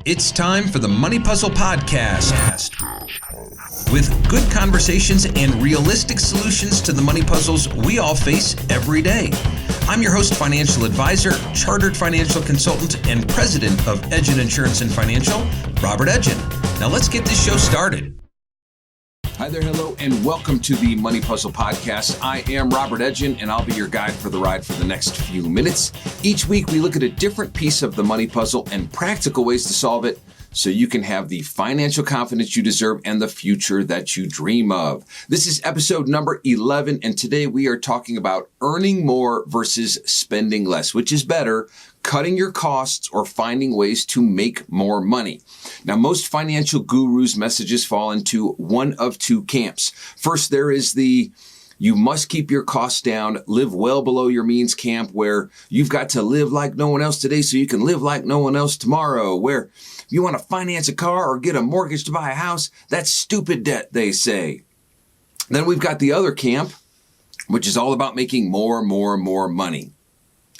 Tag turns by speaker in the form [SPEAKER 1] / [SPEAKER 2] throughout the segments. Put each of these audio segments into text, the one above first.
[SPEAKER 1] It's time for the Money Puzzle Podcast. With good conversations and realistic solutions to the money puzzles we all face every day. I'm your host, financial advisor, chartered financial consultant, and president of Edgen Insurance and Financial, Robert Edgen. Now let's get this show started. Hi there, hello, and welcome to the Money Puzzle Podcast. I am Robert Edgen, and I'll be your guide for the ride for the next few minutes. Each week, we look at a different piece of the money puzzle and practical ways to solve it so you can have the financial confidence you deserve and the future that you dream of. This is episode number 11, and today we are talking about earning more versus spending less. Which is better, cutting your costs or finding ways to make more money? Now, most financial gurus' messages fall into one of two camps. First, there is the you must keep your costs down, live well below your means camp, where you've got to live like no one else today so you can live like no one else tomorrow, where you want to finance a car or get a mortgage to buy a house. That's stupid debt, they say. Then we've got the other camp, which is all about making more money.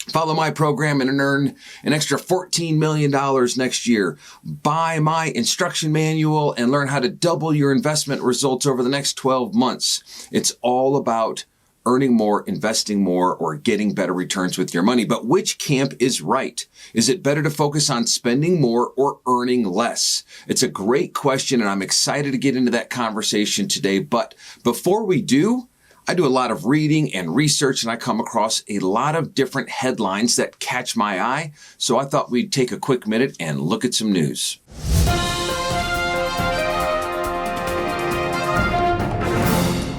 [SPEAKER 1] Follow my program and earn an extra $14 million next year. Buy my instruction manual and learn how to double your investment results over the next 12 months. It's all about earning more, investing more, or getting better returns with your money. But which camp is right? Is it better to focus on spending more or earning less? It's a great question, and I'm excited to get into that conversation today. But before we do, I do a lot of reading and research, and I come across a lot of different headlines that catch my eye. So I thought we'd take a quick minute and look at some news.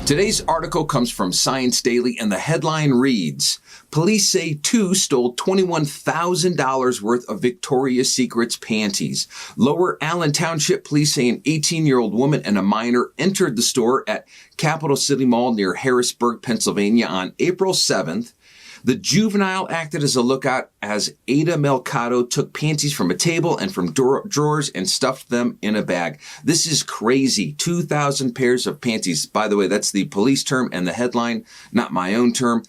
[SPEAKER 1] Today's article comes from Science Daily, and the headline reads, "Police say two stole $21,000 worth of Victoria's Secret's panties." Lower Allen Township police say an 18-year-old woman and a minor entered the store at Capital City Mall near Harrisburg, Pennsylvania on April 7th. The juvenile acted as a lookout as Ada Mercado took panties from a table and from drawers and stuffed them in a bag. This is crazy. 2,000 pairs of panties. By the way, that's the police term and the headline, not my own term.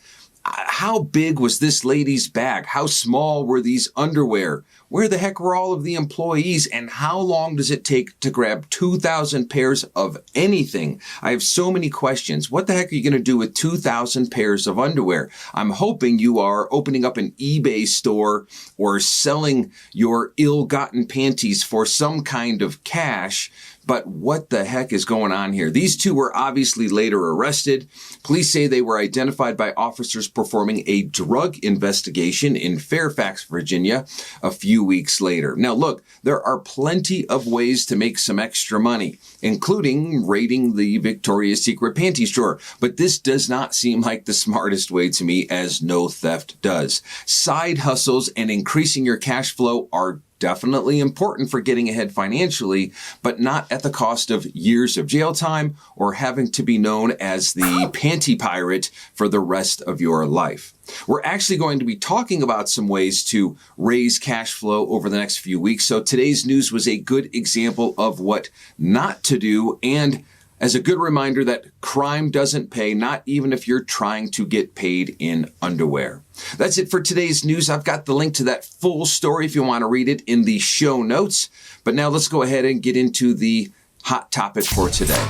[SPEAKER 1] How big was this lady's bag? How small were these underwear? Where the heck were all of the employees? And how long does it take to grab 2,000 pairs of anything? I have so many questions. What the heck are you going to do with 2,000 pairs of underwear? I'm hoping you are opening up an eBay store or selling your ill-gotten panties for some kind of cash. But what the heck is going on here? These two were obviously later arrested. Police say they were identified by officers performing a drug investigation in Fairfax, Virginia, a few weeks later. Now, look, there are plenty of ways to make some extra money, including raiding the Victoria's Secret panty store. But this does not seem like the smartest way to me, as no theft does. Side hustles and increasing your cash flow are definitely important for getting ahead financially, but not at the cost of years of jail time or having to be known as the panty pirate for the rest of your life. We're actually going to be talking about some ways to raise cash flow over the next few weeks. So today's news was a good example of what not to do, and as a good reminder that crime doesn't pay, not even if you're trying to get paid in underwear. That's it for today's news. I've got the link to that full story if you want to read it in the show notes. But now let's go ahead and get into the hot topic for today.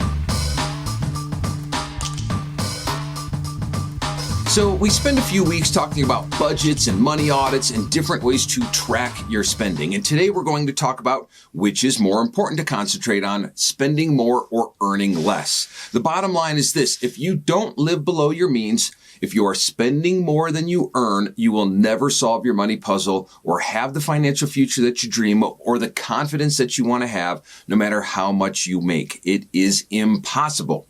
[SPEAKER 1] So we spend a few weeks talking about budgets and money audits and different ways to track your spending. And today we're going to talk about which is more important to concentrate on, spending more or earning less. The bottom line is this: if you don't live below your means, if you are spending more than you earn, you will never solve your money puzzle or have the financial future that you dream of or the confidence that you want to have, no matter how much you make. It is impossible.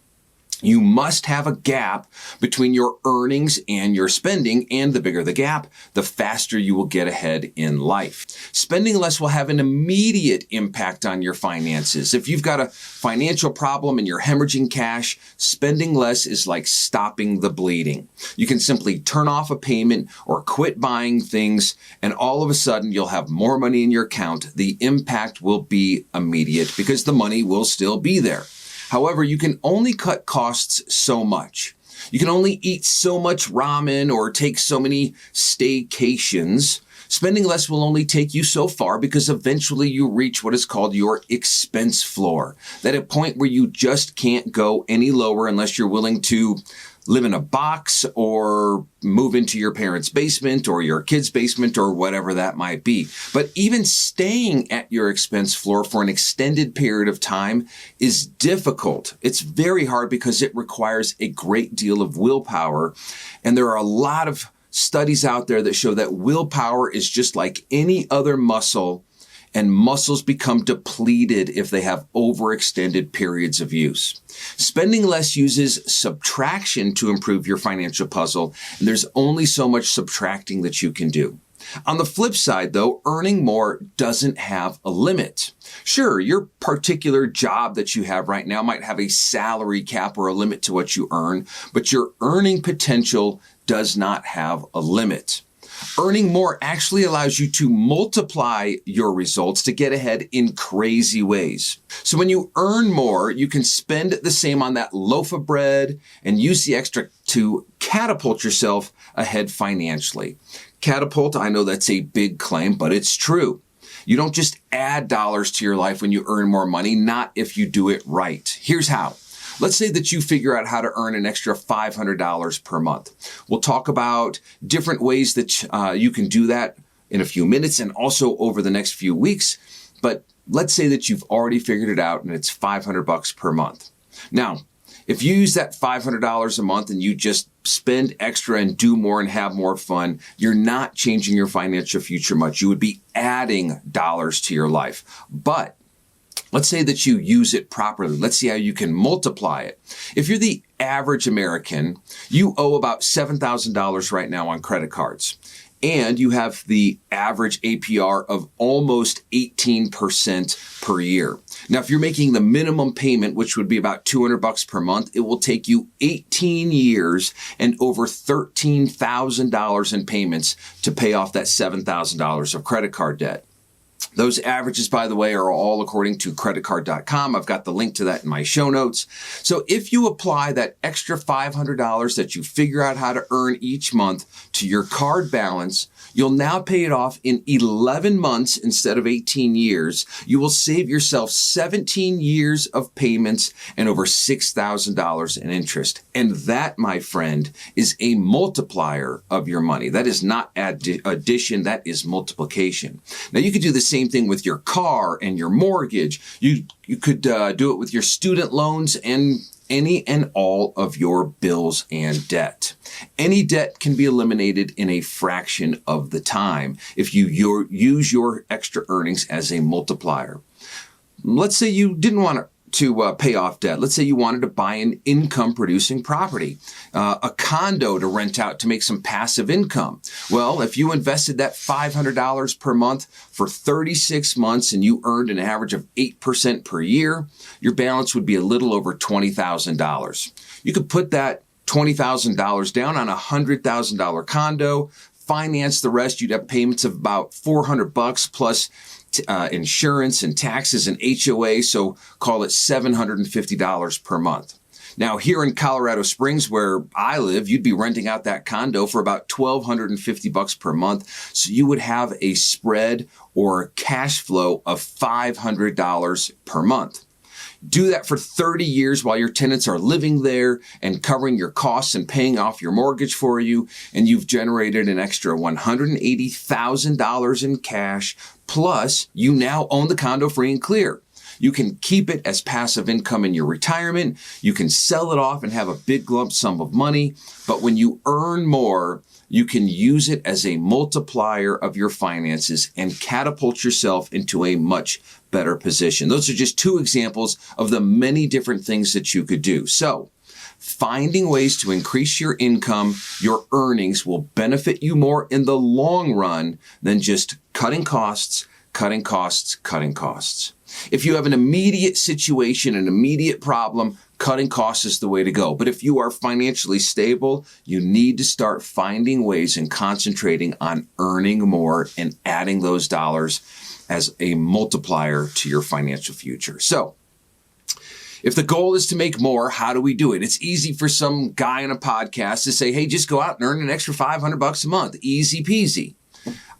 [SPEAKER 1] You must have a gap between your earnings and your spending, and the bigger the gap, the faster you will get ahead in life. Spending less will have an immediate impact on your finances. If you've got a financial problem and you're hemorrhaging cash, spending less is like stopping the bleeding. You can simply turn off a payment or quit buying things, and all of a sudden you'll have more money in your account. The impact will be immediate because the money will still be there. However, you can only cut costs so much. You can only eat so much ramen or take so many staycations Spending less will only take you so far because eventually you reach what is called your expense floor. That a point where you just can't go any lower unless you're willing to live in a box or move into your parents' basement or your kid's basement or whatever that might be. But even staying at your expense floor for an extended period of time is difficult. It's very hard because it requires a great deal of willpower. And there are a lot of studies out there that show that willpower is just like any other muscle, and muscles become depleted if they have overextended periods of use. Spending less uses subtraction to improve your financial puzzle, and there's only so much subtracting that you can do. On the flip side, though, earning more doesn't have a limit. Sure, your particular job that you have right now might have a salary cap or a limit to what you earn, but your earning potential does not have a limit. Earning more actually allows you to multiply your results to get ahead in crazy ways. So when you earn more, you can spend the same on that loaf of bread and use the extra to catapult yourself ahead financially. Catapult, I know that's a big claim, but it's true. You don't just add dollars to your life when you earn more money, not if you do it right. Here's how. Let's say that you figure out how to earn an extra $500 per month. We'll talk about different ways that you can do that in a few minutes and also over the next few weeks. But let's say that you've already figured it out and it's $500 per month. Now, if you use that $500 a month and you just spend extra and do more and have more fun, you're not changing your financial future much. You would be adding dollars to your life. But let's say that you use it properly. Let's see how you can multiply it. If you're the average American, you owe about $7,000 right now on credit cards. And you have the average APR of almost 18% per year. Now, if you're making the minimum payment, which would be about $200 per month, it will take you 18 years and over $13,000 in payments to pay off that $7,000 of credit card debt. Those averages, by the way, are all according to creditcard.com. I've got the link to that in my show notes. So if you apply that extra $500 that you figure out how to earn each month to your card balance, you'll now pay it off in 11 months instead of 18 years. You will save yourself 17 years of payments and over $6,000 in interest. And that, my friend, is a multiplier of your money. That is not addition, that is multiplication. Now, you could do the same thing with your car and your mortgage. You could do it with your student loans and any and all of your bills and debt. Any debt can be eliminated in a fraction of the time if you use your extra earnings as a multiplier. Let's say you didn't want to pay off debt. Let's say you wanted to buy an income-producing property, a condo to rent out to make some passive income. Well, if you invested that $500 per month for 36 months and you earned an average of 8% per year, your balance would be a little over $20,000. You could put that $20,000 down on a $100,000 condo, finance the rest. You'd have payments of about $400 plus insurance and taxes and HOA, so call it $750 per month. Now, here in Colorado Springs, where I live, you'd be renting out that condo for about $1,250 per month, so you would have a spread or cash flow of $500 per month. Do that for 30 years while your tenants are living there and covering your costs and paying off your mortgage for you, and you've generated an extra $180,000 in cash, plus you now own the condo free and clear. You can keep it as passive income in your retirement. You can sell it off and have a big lump sum of money. But when you earn more, you can use it as a multiplier of your finances and catapult yourself into a much better position. Those are just two examples of the many different things that you could do. So, finding ways to increase your income, your earnings will benefit you more in the long run than just cutting costs, cutting costs, cutting costs. If you have an immediate situation, an immediate problem, cutting costs is the way to go. But if you are financially stable, you need to start finding ways and concentrating on earning more and adding those dollars as a multiplier to your financial future. So, if the goal is to make more, how do we do it? It's easy for some guy on a podcast to say, hey, just go out and earn an extra $500 a month. Easy peasy.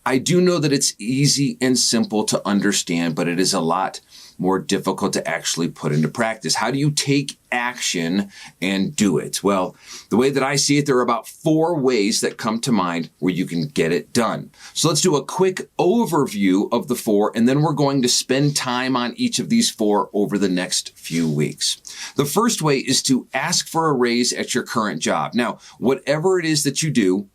[SPEAKER 1] I do know that it's easy and simple to understand, but it is a lot more difficult to actually put into practice. How do you take action and do it? Well, the way that I see it, there are about 4 ways that come to mind where you can get it done. So let's do a quick overview of the 4, and then we're going to spend time on each of these 4 over the next few weeks. The first way is to ask for a raise at your current job. Now, whatever it is that you do,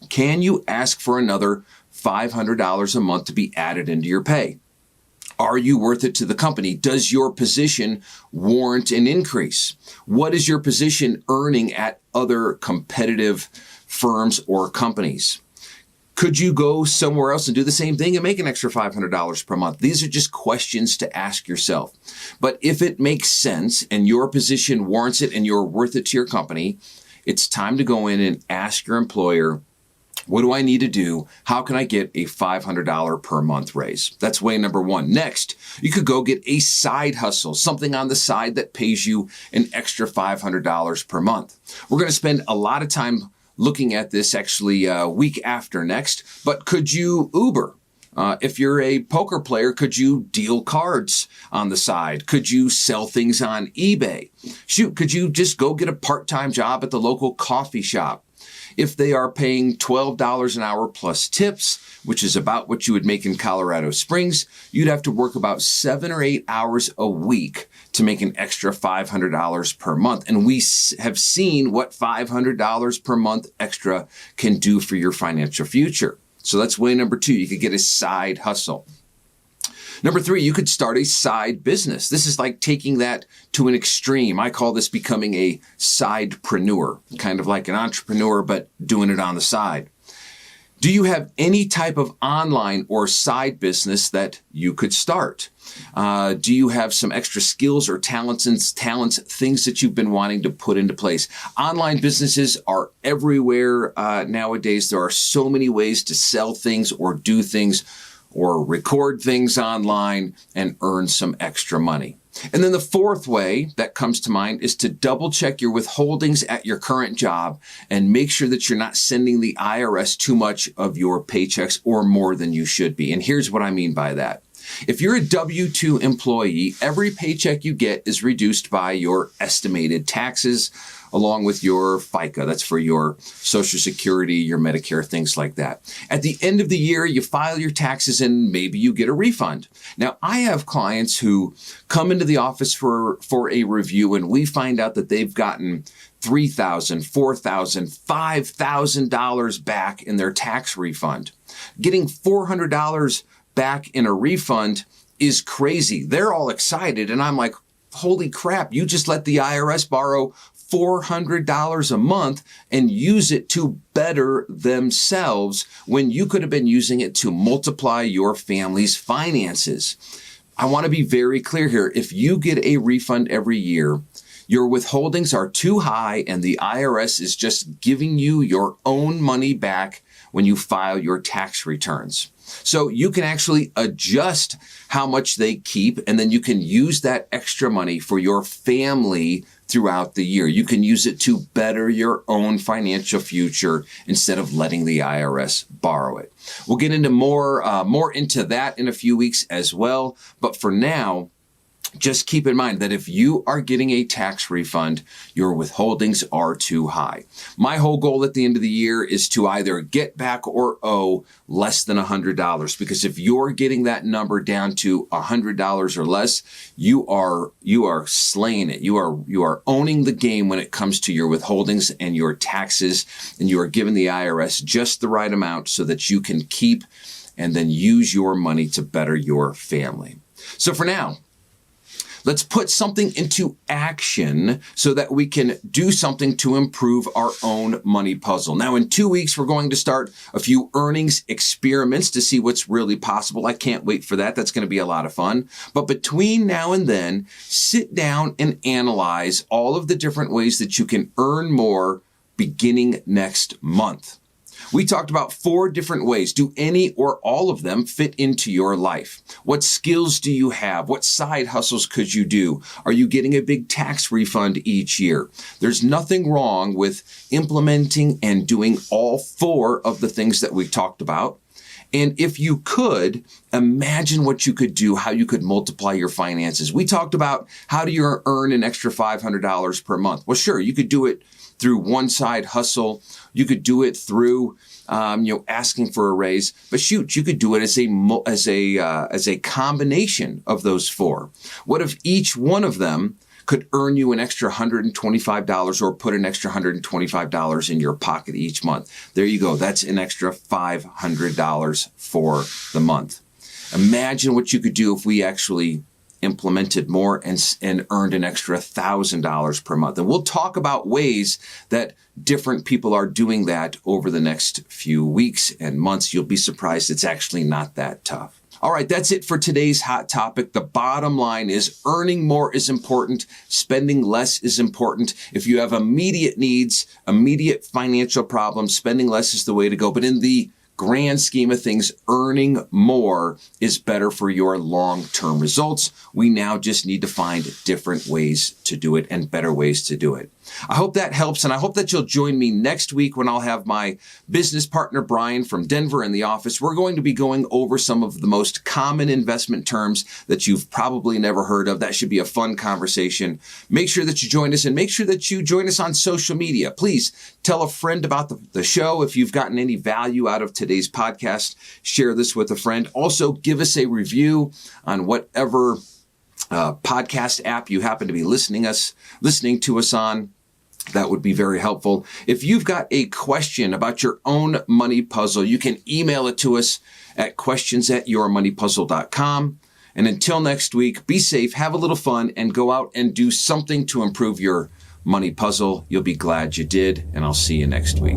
[SPEAKER 1] can you ask for another $500 a month to be added into your pay? Are you worth it to the company? Does your position warrant an increase? What is your position earning at other competitive firms or companies? Could you go somewhere else and do the same thing and make an extra $500 per month? These are just questions to ask yourself. But if it makes sense and your position warrants it and you're worth it to your company, it's time to go in and ask your employer, what do I need to do? How can I get a $500 per month raise? That's way number 1. Next, you could go get a side hustle, something on the side that pays you an extra $500 per month. We're going to spend a lot of time looking at this actually week after next, but could you Uber? If you're a poker player, could you deal cards on the side? Could you sell things on eBay? Shoot, could you just go get a part-time job at the local coffee shop? If they are paying $12 an hour plus tips, which is about what you would make in Colorado Springs, you'd have to work about 7 or 8 hours a week to make an extra $500 per month. And we have seen what $500 per month extra can do for your financial future. So that's way number 2. You could get a side hustle. Number 3, you could start a side business. This is like taking that to an extreme. I call this becoming a sidepreneur, kind of like an entrepreneur, but doing it on the side. Do you have any type of online or side business that you could start? Do you have some extra skills or talents, things that you've been wanting to put into place? Online businesses are everywhere nowadays. There are so many ways to sell things or do things or record things online and earn some extra money. And then the 4th way that comes to mind is to double check your withholdings at your current job and make sure that you're not sending the IRS too much of your paychecks or more than you should be. And here's what I mean by that. If you're a W-2 employee, every paycheck you get is reduced by your estimated taxes along with your FICA. That's for your Social Security, your Medicare, things like that. At the end of the year, you file your taxes and maybe you get a refund. Now, I have clients who come into the office for a review and we find out that they've gotten $3,000, $4,000, $5,000 back in their tax refund. Getting $400 back in a refund is crazy. They're all excited and I'm like, holy crap, you just let the IRS borrow $400 a month and use it to better themselves when you could have been using it to multiply your family's finances. I want to be very clear here. If you get a refund every year, your withholdings are too high and the IRS is just giving you your own money back when you file your tax returns. So you can actually adjust how much they keep, and then you can use that extra money for your family throughout the year. You can use it to better your own financial future instead of letting the IRS borrow it. We'll get into more into that in a few weeks as well. But for now, just keep in mind that if you are getting a tax refund, your withholdings are too high. My whole goal at the end of the year is to either get back or owe less than $100, because if you're getting that number down to $100 or less, you are slaying it. You are owning the game when it comes to your withholdings and your taxes, and you are giving the IRS just the right amount so that you can keep and then use your money to better your family. So for now, let's put something into action so that we can do something to improve our own money puzzle. Now, in 2 weeks, we're going to start a few earnings experiments to see what's really possible. I can't wait for that. That's going to be a lot of fun. But between now and then, sit down and analyze all of the different ways that you can earn more beginning next month. We talked about 4 different ways. Do any or all of them fit into your life? What skills do you have? What side hustles could you do? Are you getting a big tax refund each year? There's nothing wrong with implementing and doing all 4 of the things that we talked about. And if you could, imagine what you could do, how you could multiply your finances. We talked about how do you earn an extra $500 per month. Well, sure, you could do it through one side hustle. You could do it through, asking for a raise. But shoot, you could do it as a combination of those four. What if each one of them could earn you an extra $125 or put an extra $125 in your pocket each month? There you go. That's an extra $500 for the month. Imagine what you could do if we actually implemented more and earned an extra $1,000 per month. And we'll talk about ways that different people are doing that over the next few weeks and months. You'll be surprised it's actually not that tough. All right, that's it for today's hot topic. The bottom line is earning more is important. Spending less is important. If you have immediate needs, immediate financial problems, spending less is the way to go. But in the grand scheme of things, earning more is better for your long-term results. We now just need to find different ways to do it and better ways to do it. I hope that helps, and I hope that you'll join me next week when I'll have my business partner, Brian, from Denver in the office. We're going to be going over some of the most common investment terms that you've probably never heard of. That should be a fun conversation. Make sure that you join us, and make sure that you join us on social media. Please tell a friend about the show. If you've gotten any value out of today's podcast, share this with a friend. Also, give us a review on whatever podcast app you happen to be listening to us on. That would be very helpful. If you've got a question about your own money puzzle, you can email it to us at questions@yourmoneypuzzle.com. And until next week, be safe, have a little fun, and go out and do something to improve your money puzzle. You'll be glad you did, and I'll see you next week.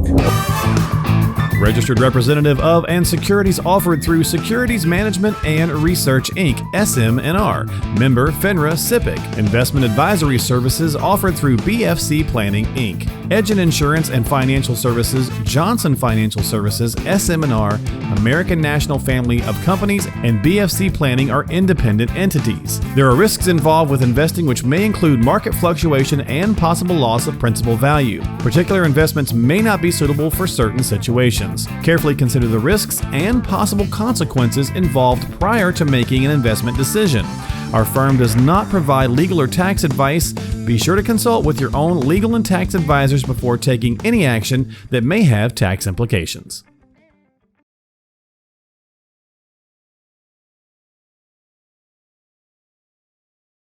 [SPEAKER 2] Registered representative of and securities offered through Securities Management and Research, Inc., SM&R. Member FINRA SIPC. Investment advisory services offered through BFC Planning, Inc. Edgen Insurance and Financial Services, Johnson Financial Services, SM&R, American National Family of Companies, and BFC Planning are independent entities. There are risks involved with investing which may include market fluctuation and possible loss of principal value. Particular investments may not be suitable for certain situations. Carefully consider the risks and possible consequences involved prior to making an investment decision. Our firm does not provide legal or tax advice. Be sure to consult with your own legal and tax advisors before taking any action that may have tax implications.